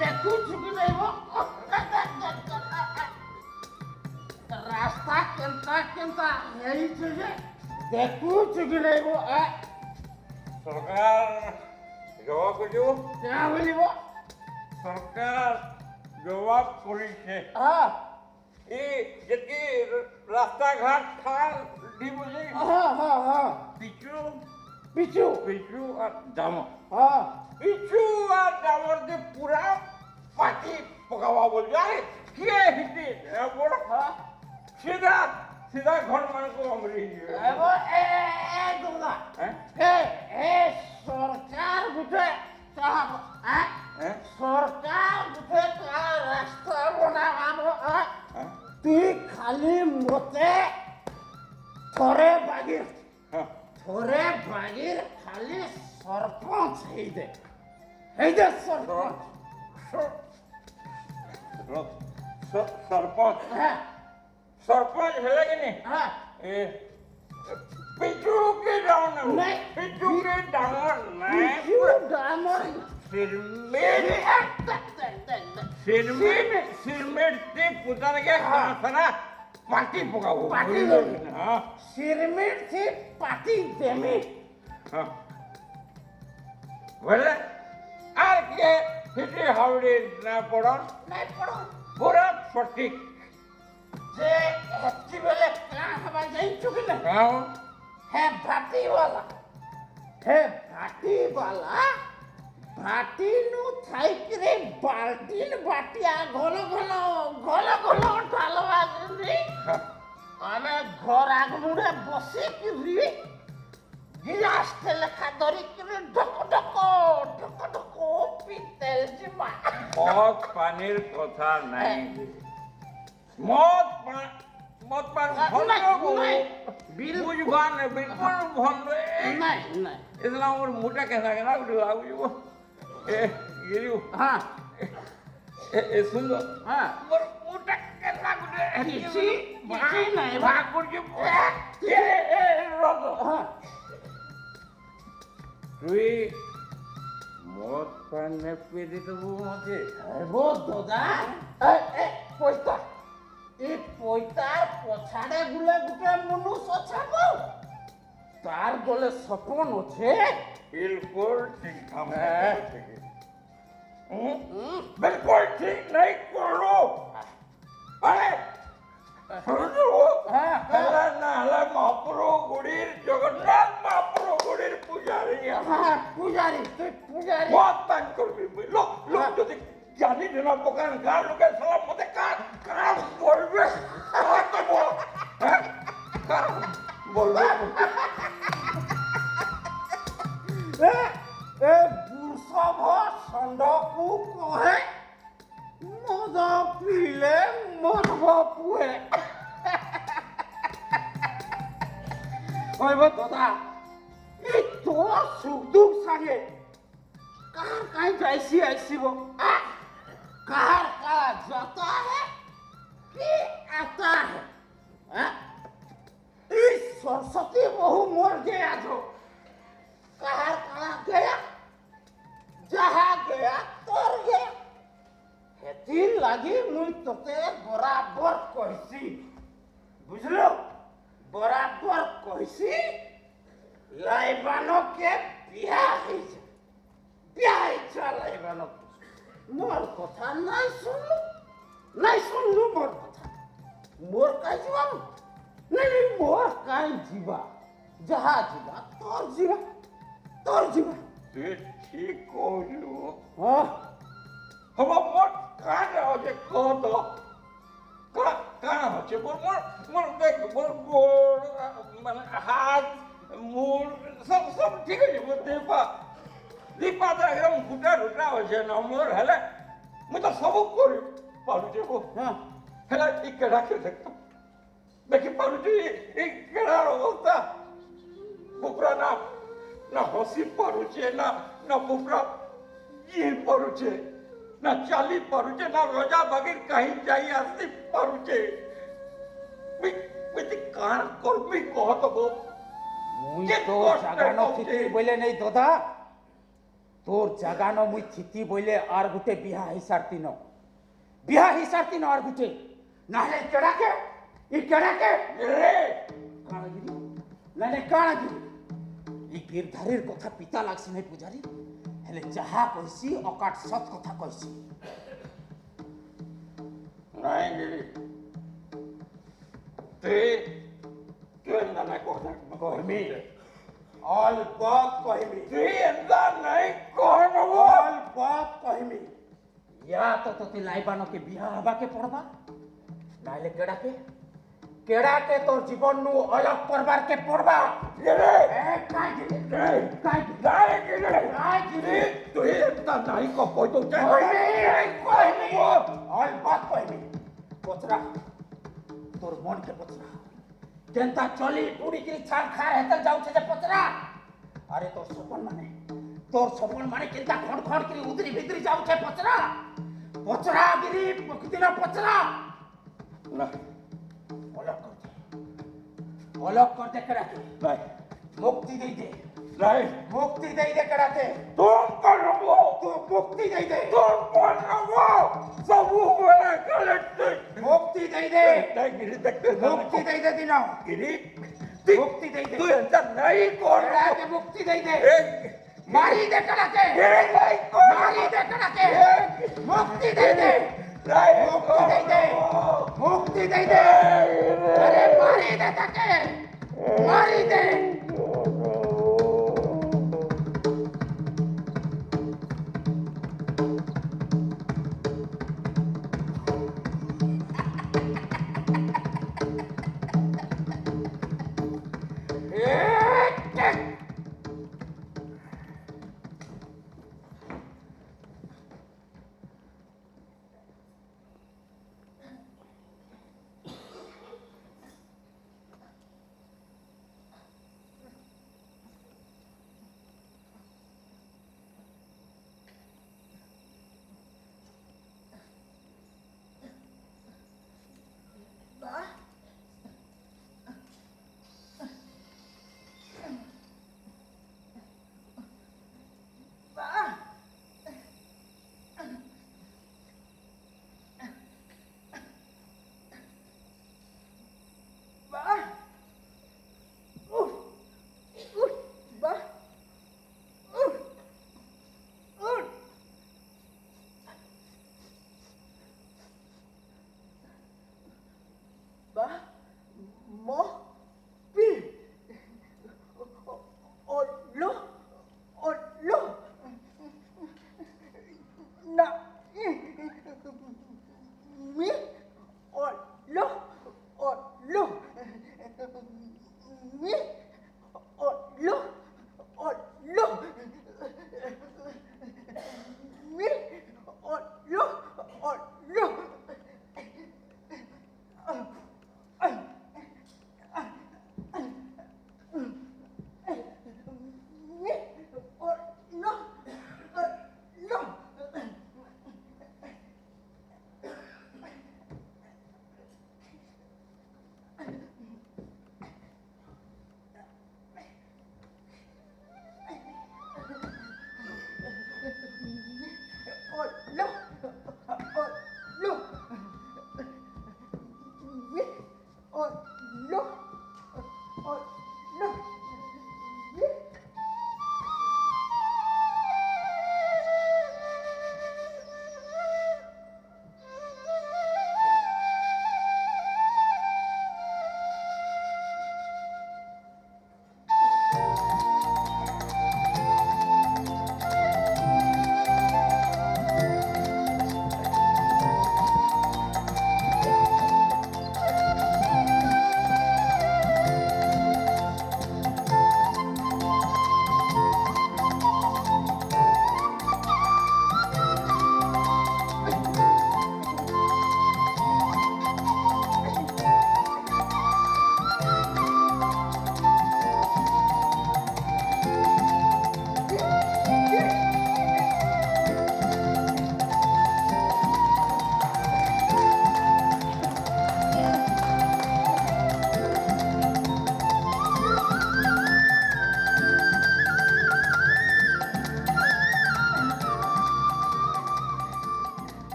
ଦେଖୁଛୁ କି ନାଇଁ ରାସ୍ତା କେନ୍ତା କେନ୍ତା ହେଇଛି ଯେ ଦେଖୁଛୁ କି ନାଇଁ सरकार जवाब जो क्या बोलिब सरकार जवाब करिছে हाँ ए जति रास्ता घाट खाल डिबुजी हाँ हाँ हाँ पिचू पिचू पिचू और दामर हाँ पिचू और दामर के पूरा पार्टी पकावा बोल जाए के हिती बोल हाँ सीधा सीधा घर मन को अमरी एगो ए दुर्गा हैं ए सरकार गुटे साहब हैं सरकार गुटे का रास्ता बनावानो हैं তুই খালি মতে থরে বাগির খালি সরপঞ্চ এই দে সরপঞ্চ सरपंच হ্যাঁ सरपंच है कि नहीं হ্যাঁ ए पिचू के डाउन नहीं। पिचू के डाउन नहीं পিছু ডামর सिरमेट सिरमेट से पुतर के खाना पार्टी पकाओ पार्टी हाँ সিরমিট সে পাটি দেমি हाँ बोले आर के हिटे हावड़े ना पड़ो নাই পড়ো पूरा सटीक যে হচ্ছি বেলে কা হবা যাই চুকি না हाँ है भाटी वाला भाटी नु थाई करे बाल्टीन बाटिया घोलो ढालवा रे आमे घर आगमुरे बसे किरी गिलास ते लेखा धरी करे ढक पीतेल जिमा मौत पानीर कथा नहीं मौत पान बिल्कुल नहीं इस्लाम और मोटा कैसा कहना लागू ए गिरियो हाँ ए सुन लो हाँ मोर मोटा कैसा गुडे किसी नहीं भागुर के ए रोको हाँ तुई मौत पान ने पीड़ी तो वो मुझे वो दोदा পইতা এই পইতার পছাড়ে গুলে গুটে মনুষ অছাবো তার গলে সপন আছে बिल्कुल ठीक काम है बिल्कुल ठीक नहीं करो अरे सुनो हाँ, हला नाला महाप्रभु गुड़ीर जगन्नाथ महाप्रभु गुड़ीर पुजारी হ্যাঁ পূজারি তুই পূজারি बहुत पान कर भी लो लो जो जानी देना पकान गाल लोग सलाम मते कान बोलबे तो बोल बोलबे এ বুসভ সন্দকু কহে মদ পিলে মরব পুয়ে ওই দাদা এই তোর সুখ দুখ সাগে কার কাই যাইছি আইসিব কার কার যাতা है कि आता है इस सरस्वती बहु मर गया जो कहाँ कहाँ गया जहाँ गया तोर गया हेती लगी मुई तोते बराबर कहसी बुझलो बराबर कहसी लाइबानो के बियाह लाइबानो मोर कथा नहीं सुनलू मोर कथा मोर काई जीवा नहीं मोर काई जीवा जहाँ जीवा तोर जीवा तू ठीक कहलु हाँ हम मोर कान होजे कह तो कान होचे मोर देख मोर माने हाथ मुंह सब ठीक है मोर दीपा तो एकदम गुटा होचे न मोर हले मैं तो सब कर पारुचे को हाँ हला एक केड़ा के देखि पारुचे एक केड़ा अवस्था बुकरा ना हसी पारुचे ना बुकरा ये पारुचे ना चाली पारुचे ना रोजा बगैर कहीं जाई आसी पारुचे मैं कान कर भी कह तो মুই যে তোর কষ্ট জাগানো হচ্ছে। থিতি বইলে নেই দাদা তোর জাগানো মুই থিতি বইলে আর গুটে বিহা হিসারতি ন বিহা হিসারতি ন আর গুটে নাহলে কেড়াকে ই কেড়াকে রে কাণগিরি নাহলে কাণগিরি ই গিরধারীর কথা পিতা লাগছে নাই পূজারি হেলে যাহা কইছি অকাট সৎ কথা কইছি নাই গিরি তুই তুই এন্দা নাই কথা কহিমি অল বাত কহিমি তুই এন্দা নাই कहनो অল বাত কহিমি ইয়া তো তোতে লাইবানকে বিহা হবাকে পড়বা নাহলে কেড়াকে তোর জীবন নু অলগ করবার কে পড়বা রে এ কাগিরি নাই কাগিরি নাই গিরি কাগিরি তুই এন্দা নাই কই তো কহিমি অল বাত কহিমি পচরা তোর মনকে পচরা কেনতা চলি পুড়িকিরি ছাড় খায় হেতল যাউছে যে পচরা আরে তোর সপন মানে কেনতা খড় খড় কিরি উদরি ভিতরি যাউছে পচরা গিরি প্রকৃতির পচরা না অলগ করতে কেড়াকে নাই মুক্তি দেই দে নাই কেড়াকে तुम करो তো মুক্তি দেই দে तुम करो सब बड़े कलेक्टेड মুক্তি দেই দে नहीं गिरी देखते মুক্তি দেই দে দিন गिरी মুক্তি দেই দে तू ऐसा नहीं कर কেড়াকে মুক্তি দেই দে ए মারি দে কেড়াকে गिरी नहीं মারি দে কেড়াকে মুক্তি দেই দে नहीं মুক্তি দেই দে মুক্তি দেই দে আরে মারি দে তাকে মারি দে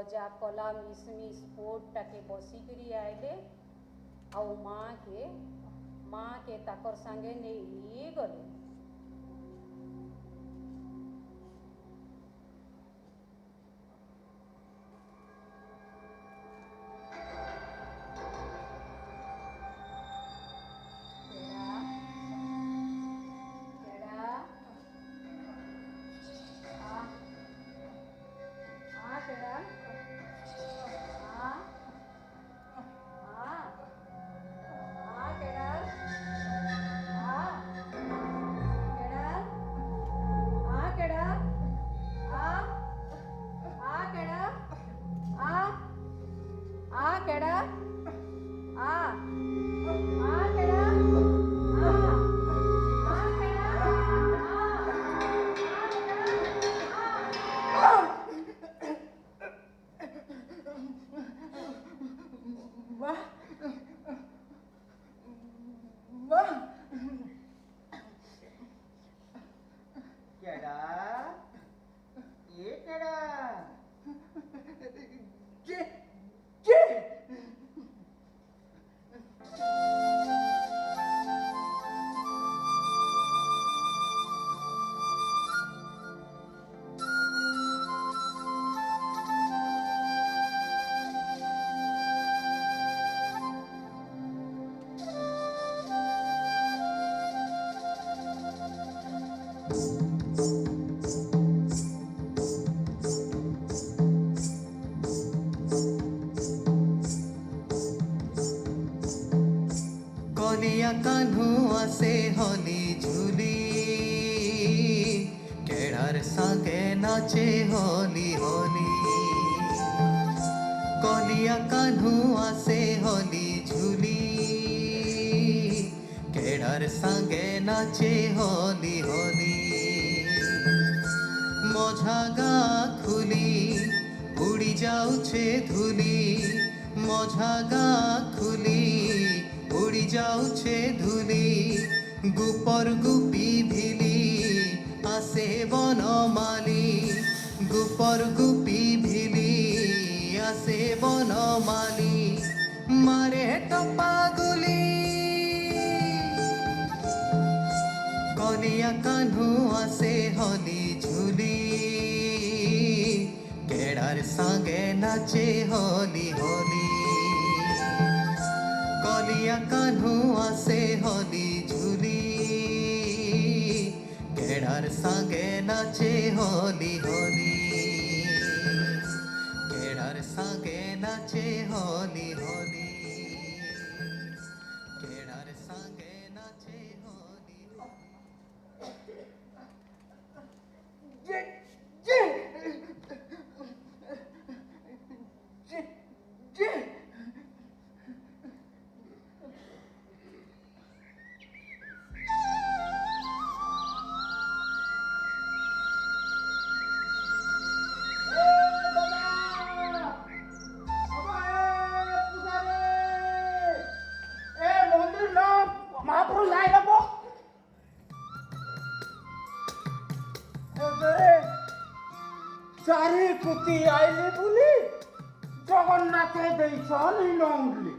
भजा कला मिसमिस पोटटाके बसिकरी आइले आउ माँ के ताकर संगे नहीं गले। कलिया कान्हुआ से होली झूली केड़ार संगे नाचे होली होली। कलिया कान्हुआ से होली झूली केड़ार संगे नाचे होली होली। मझा गा खुली उड़ी जाउछे धूली, मझा गा खुली उड़ी जाउछे धूली। गुपर गुपी भिली आसे बनमाली, गुपर गुपी भिली आसे बनमाली। मारे टपा गुली कलिया कान्हुआ से होली झूली केड़ार संगे नाचे होली होली। कलिया कान्हुआ से होली झूली केड़ार संगे नाचे होली होली। केड़ार संगे नाचे होली होली। केड़ार संगे नाचे होली होली। चारी कुती आइले बुली जगन्नाथे देइछन हिलौंडली।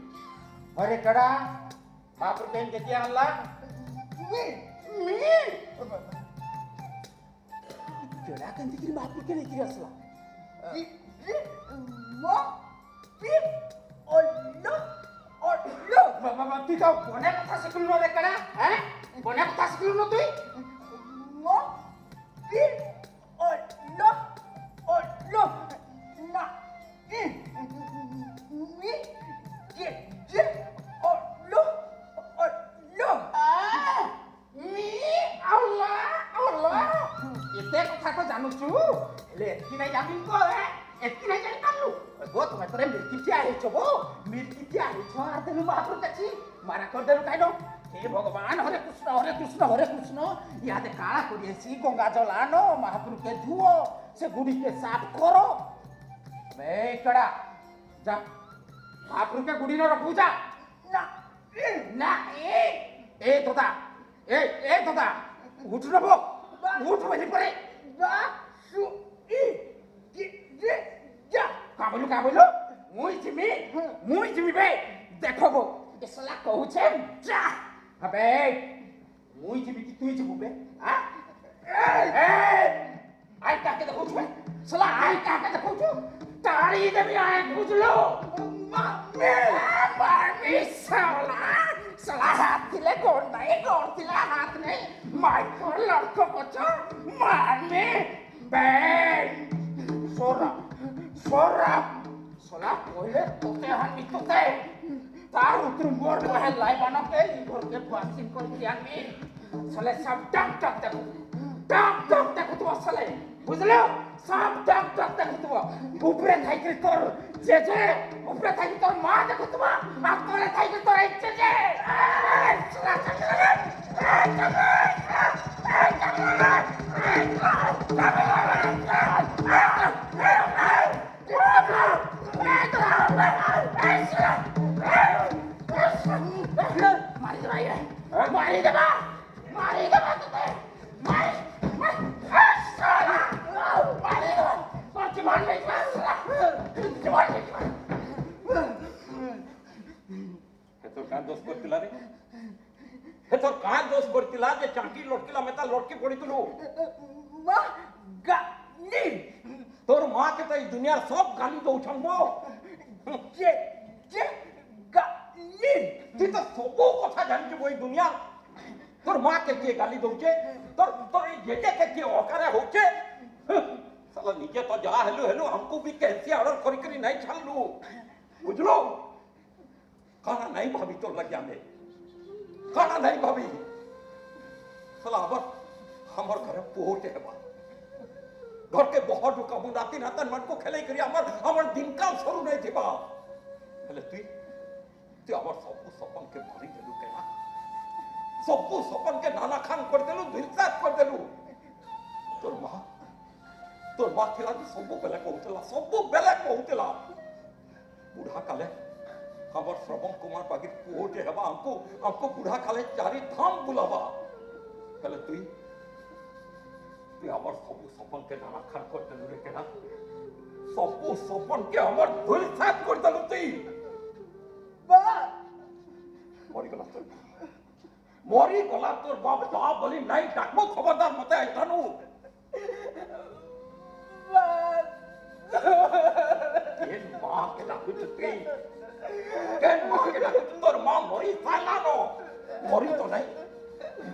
अरे कड़ा बापर केन के आणला मी केड़ा केन दिकरी बापर के लेकरी असला मो पी ओल्लो बाबा तू तो कोने कथा शिकलो रे कड़ा हैं कोने कथा शिकलो तुई मो पी ओल्लो ना मी जे ओल्लो मी आउला एते कथा को जानू छु ले एतकी नाही जामिन को एतकी नाही जानि कालू गो तुम तोरे मिर्की आहे छबो मिर्की आहे छ आर तेनु महापुर कछि मारा कर देलु काइनो हे भगवान हरे कृष्ण हरे कृष्ण हरे कृष्ण याद काळा करिएसी गंगा जल आनो महापुर के धुओ से गुड़ी के साफ करो बे कड़ा जा महापुर के गुड़ी न रखू जा ना ना ए तोता ए तोता उठ न बो उठ बली परे जा सु ई जे जा का बोलो मुई जिमी बे देखो गो इसला कहू छे जा अबे मुई जिमी की तुई जिबू बे आ ए आई काके देखो छे सला आई काके देखो छे तारी देबी आई बुझलो मामी सला हाथ तिले गोड़ तिले हाथ नहीं माई को लड़को को छो मारने बे सोरा सला पहले तोते हानि तोते तार उतर मोर बहन लाई बनो के घर के बासिन कर दिया में सले सब टक देखो तो सले बुझलो सब टक देखो तो ऊपरे थाई के तोर जे ऊपरे थाई के तोर मां देखो तो आ तोरे थाई के तोर इच्छे जे मारी दे तुझे दोष करतिला रे हे तो का दोष करतिला जे चांकी लटकिला मेता लटकी पड़ितलु मां गाली तोर मां के त ई दुनिया सब गाली दउछन मो जे गाली तू तो सबो कथा जानि के ओई दुनिया तोर मां के गाली दउचे तोर ई जेजे के ओकारे होचे साला निजे तो जा हेलो हमको भी कैसे ऑर्डर करी नहीं छाललू बुझलो खाना नहीं भाभी तो लग जाने खाना नहीं भाभी साला हमर घर पोटे हेबा घर के बहुत दुका मुंडाती नातन मन को खेले करी हमर दिन का शुरू नहीं थेबा हेले तू हमर सबको सपन के भरी देलू केला सबको सपन के नाना खान कर देलू दिलसात कर देलू तोर मां थिला सबो बेले कहूतला बुढ़ा काले हमर श्रवण कुमार बागी पोटे हेबा हमको बुढ़ा काले चारी धाम बुलावा कहले तू हमर सबो सपन के नाना खान कर देलू रे केना सबो सपन के हमर धुल साथ कर देलू बा मरी गला तोर बाप बोली नहीं डाकबो खबरदार मते आइतानु केन मां के डाकू तुई केन मां के डाकू तोर मां मरी सालानो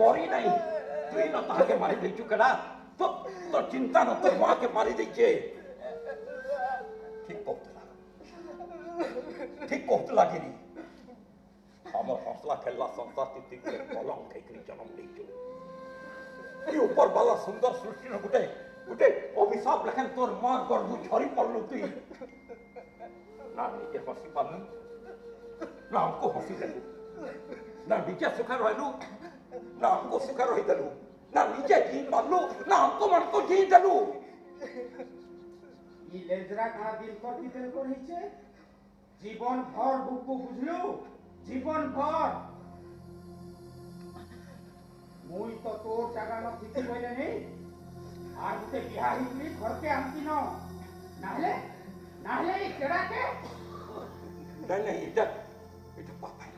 मरी नहीं तुई न ताके मारी देचु केडा तो चिंता न तोर मां के मारी देचे ठीक कहतला गिरी हमर हौसला खेलला संसार तिती के कलम खेकरी जन्म देचु ई ऊपर वाला सुंदर सृष्टि न गुटे अभिशाप लेखन तोर मां गर्भ झरी पड़लू तुई ना नीचे हंसी पालू ना हमको हंसी देलू ना नीचे सुखा रहलू ना हमको सुखा रही देलू ना नीचे जी पालू ना हमको मन को जी देलू ई लेजरा का दिल पर की दिल को नीचे जीवन भर बुकु बुझलू जीवन भर मुई तो तोर जगह न थिति होइले नहीं আর উঠে বিহারি তুই ঘরকে আনতি নাহলে এই কেড়াকে नहीं এটা পাপাই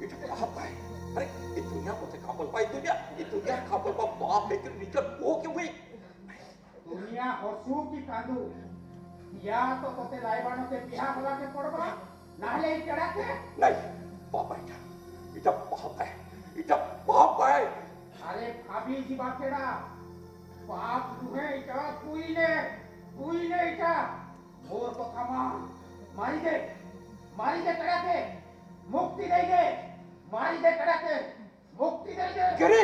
এটা পাপাই अरे ये दुनिया को से खापल पाई दुनिया खापल पा बाप लेकर नीचे वो क्यों हुई दुनिया हसू की कांदू या तो तोते लाइबानो के बिहा होला के पड़बा नाहले এই কেড়াকে नहीं पापा এটা पापाई अरे भाभी जी बाकेड़ा बाप तुहे इटा कुई ने इटा मोर को खमा मारी दे कड़ा के मुक्ति दे दे मारी दे कड़ा के मुक्ति दे दे गिरी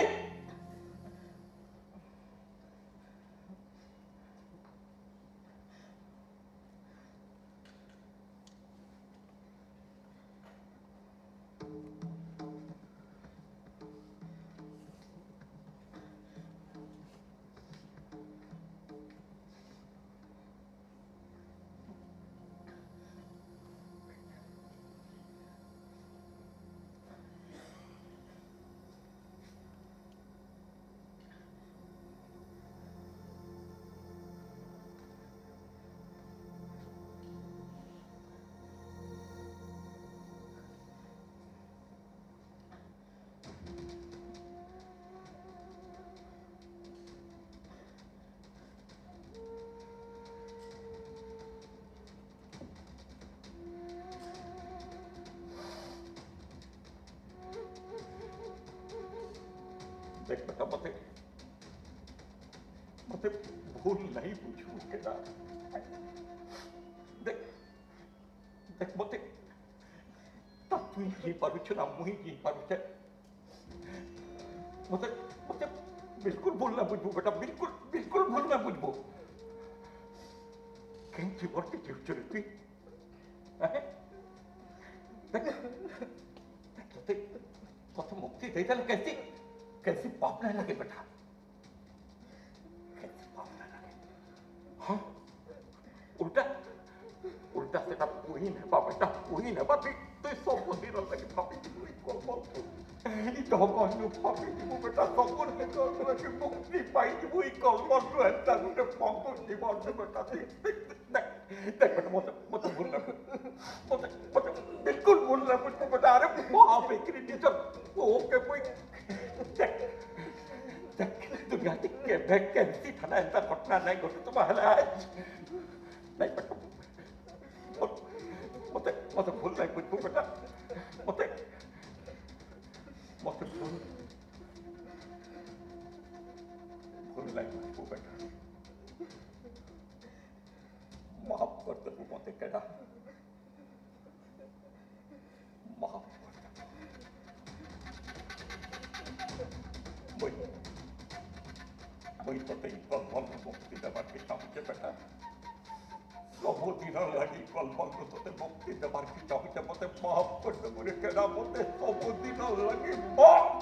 देख बेटा मते मते भूल नहीं बुझू केदार देख देख मते ता तू जी पारुछ ना मुही जी पारुछ मते मते बिल्कुल भूल ना बुझबो बेटा बिल्कुल बिल्कुल भूल ना बुझबो केंची वर्ती फ्यूचर तू देख देख तो मुक्ति दे दे कैसी कैसी पाप नहीं लगे बेटा कैसी पाप नहीं लगे हाँ उल्टा उल्टा से ना पूरी नहीं पा बेटा पूरी नहीं पा तो सब को दिन लगे पापी की पूरी को बोल तो हम जो पापी की वो बेटा सब को नहीं कर कि मुक्ति पाई की वही कॉल बोल तो ऐसा उन्हें पाप की बोल से बेटा देख बेटा मत भूल ना मत बिल्कुल भूल ना मुझको बेटा अरे बाप एक टीचर ओके कोई दुनिया के बैग कैसी थाना ऐसा घटना नहीं घटे तुम्हारा आज नहीं बेटा मत भूल नहीं मुझको बेटा मत भूल नहीं मुझको बेटा माफ कर दे मत कहना माफ कर दे वही तो तेरी कल मुक्ति दबार के चाहते बेटा सब दिन लगी कल तो ते मुक्ति दबार के चाहते मते माफ कर दे मुझे कहना मते सब दिन लगी माफ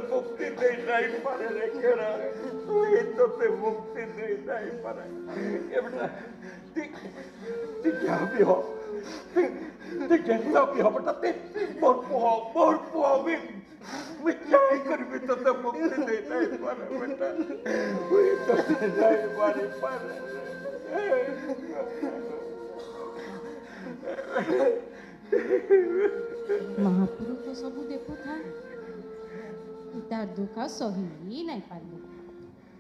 मुक्ति नहीं पारे रे केड़ा ये तो ते मुक्ति नहीं पारे ये बेटा ती क्या भी हो ती कैसा भी हो बेटा ते मोर भी मैं क्या ही कर भी तो ते मुक्ति नहीं पारे बेटा वही तो नहीं पारे महापुरु तो सब देखु था तार दुख सही नहीं पारे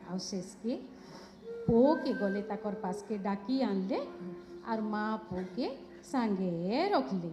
आ शेष के पो के गले ताकर पास के डाकी आनले और माँ पो के सांगे रखले